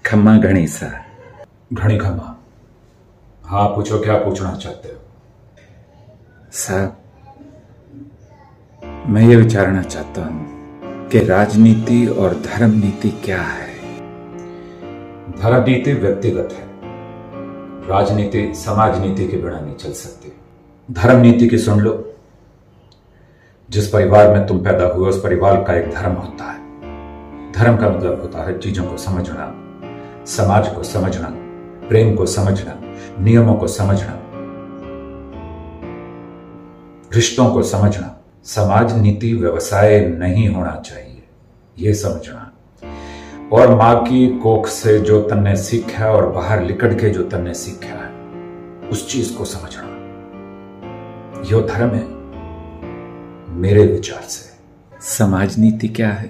खम्मा गणेशा। घणी खम्मा। हाँ, पूछो क्या पूछना चाहते हो। साहब, मैं ये विचारना चाहता हूं कि राजनीति और धर्म नीति क्या है। धर्म नीति व्यक्तिगत है, राजनीति समाज नीति के बिना नहीं चल सकती। धर्म नीति की सुन लो। जिस परिवार में तुम पैदा हुए उस परिवार का एक धर्म होता है। धर्म का मतलब होता है चीजों को समझना, समाज को समझना, प्रेम को समझना, नियमों को समझना, रिश्तों को समझना। समाज नीति व्यवसाय नहीं होना चाहिए, यह समझना। और मां की कोख से जो तन्ने सीखा और बाहर लिकड़ के जो तन्ने सीखा है उस चीज को समझना, यो धर्म है मेरे विचार से। समाज नीति क्या है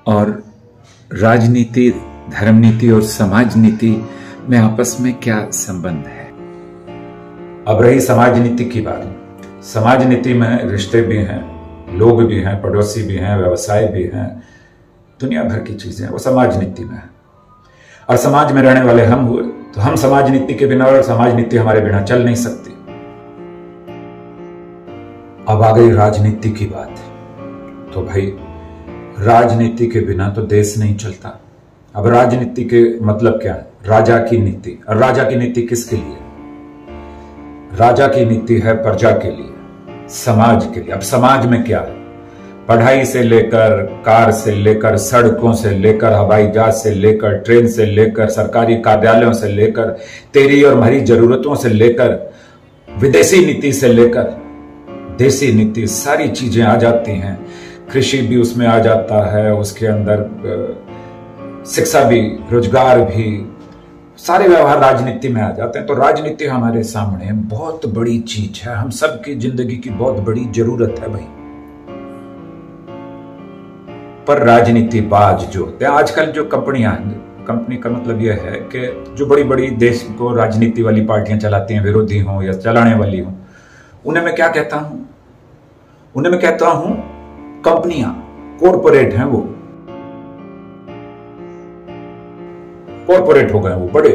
और राजनीति, धर्म नीति और समाज नीति में आपस में क्या संबंध है? अब रही समाज नीति की बात। समाज नीति में रिश्ते भी हैं, लोग भी हैं, पड़ोसी भी हैं, व्यवसाय भी हैं, दुनिया भर की चीजें वो समाज नीति में है। और समाज में रहने वाले हम हुए तो हम समाज नीति के बिना और समाज नीति हमारे बिना चल नहीं सकती। अब आ गई राजनीति की बात। तो भाई राजनीति के बिना तो देश नहीं चलता। अब राजनीति के मतलब क्या है? राजा की नीति। और राजा की नीति किसके लिए? राजा की नीति है प्रजा के लिए, समाज के लिए। अब समाज में क्या है? पढ़ाई से लेकर, कार से लेकर, सड़कों से लेकर, हवाई जहाज से लेकर, ट्रेन से लेकर, सरकारी कार्यालयों से लेकर, तेरी और हमारी जरूरतों से लेकर, विदेशी नीति से लेकर देसी नीति, सारी चीजें आ जाती हैं। कृषि भी उसमें आ जाता है, उसके अंदर शिक्षा भी, रोजगार भी, सारे व्यवहार राजनीति में आ जाते हैं। तो राजनीति हमारे सामने बहुत बड़ी चीज है, हम सबकी जिंदगी की बहुत बड़ी जरूरत है भाई। पर राजनीतिबाज जो होते हैं आजकल, जो कंपनियां, कंपनी का मतलब यह है कि जो बड़ी बड़ी देश को राजनीति वाली पार्टियां चलाती हैं, विरोधी हों या चलाने वाली हों, उन्हें मैं क्या कहता हूं? उन्हें मैं कहता हूं कंपनियां, कॉरपोरेट हैं वो, कॉरपोरेट हो गए वो, बड़े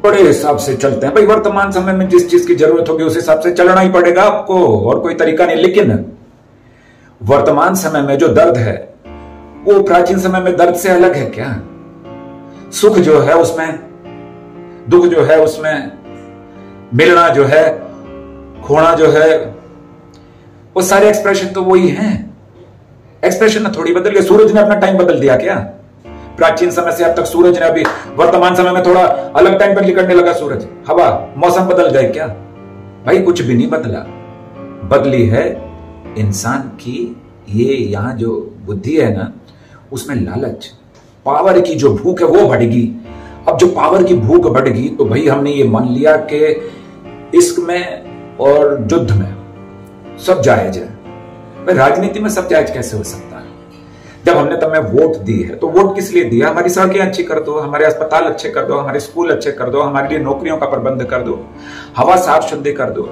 बड़े हिसाब से चलते हैं भाई। वर्तमान समय में जिस चीज की जरूरत होगी उस हिसाब से चलना ही पड़ेगा आपको, और कोई तरीका नहीं। लेकिन वर्तमान समय में जो दर्द है वो प्राचीन समय में दर्द से अलग है क्या? सुख जो है उसमें, दुख जो है उसमें, मिलना जो है, खोना जो है, वो सारे एक्सप्रेशन तो वही हैं। एक्सप्रेशन थोड़ी बदल गए। सूरज ने अपना टाइम बदल दिया क्या? प्राचीन समय से अब तक सूरज ने, अभी वर्तमान समय में थोड़ा अलग टाइम पर निकलने लगा सूरज, हवा, मौसम बदल गए क्या? भाई कुछ भी नहीं बदला। बदली है इंसान की ये यहां जो बुद्धि है ना, उसमें लालच, पावर की जो भूख है वो बढ़ेगी। अब जो पावर की भूख बढ़ेगी तो भाई हमने ये मान लिया कि इश्क में और युद्ध में सब जायज है। भाई राजनीति में सब जायज कैसे हो सकता है? जब हमने तुम्हें वोट दी है तो वोट किस लिए दिया? हमारी सड़कें अच्छी कर दो, हमारे अस्पताल अच्छे कर दो, हमारे स्कूल अच्छे कर दो, हमारे लिए नौकरियों का प्रबंध कर दो, हवा साफ शुद्ध कर दो,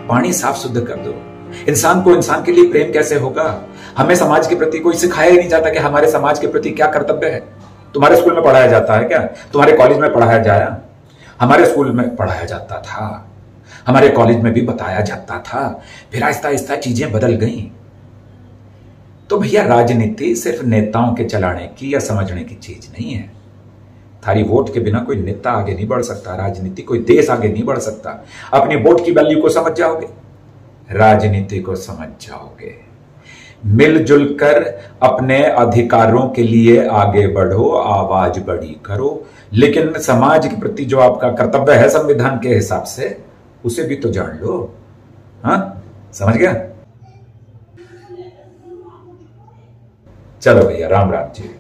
पानी साफ शुद्ध कर दो। इंसान को इंसान के लिए प्रेम कैसे होगा? हमें समाज के प्रति कोई सिखाया ही नहीं जाता कि हमारे समाज के प्रति क्या कर्तव्य है। तुम्हारे स्कूल में पढ़ाया जाता है क्या? तुम्हारे कॉलेज में पढ़ाया जाया? हमारे स्कूल में पढ़ाया जाता था, हमारे कॉलेज में भी बताया जाता था। फिर आहिस्ता आहिस्ता चीजें बदल गई। तो भैया राजनीति सिर्फ नेताओं के चलाने की या समझने की चीज नहीं है। थारी वोट के बिना कोई नेता आगे नहीं बढ़ सकता, राजनीति, कोई देश आगे नहीं बढ़ सकता। अपनी वोट की वैल्यू को समझ जाओगे, राजनीति को समझ जाओगे, मिलजुल कर अपने अधिकारों के लिए आगे बढ़ो, आवाज बड़ी करो। लेकिन समाज के प्रति जो आपका कर्तव्य है संविधान के हिसाब से, उसे भी तो जान लो। हाँ, समझ गया? चलो भैया, राम राम जी।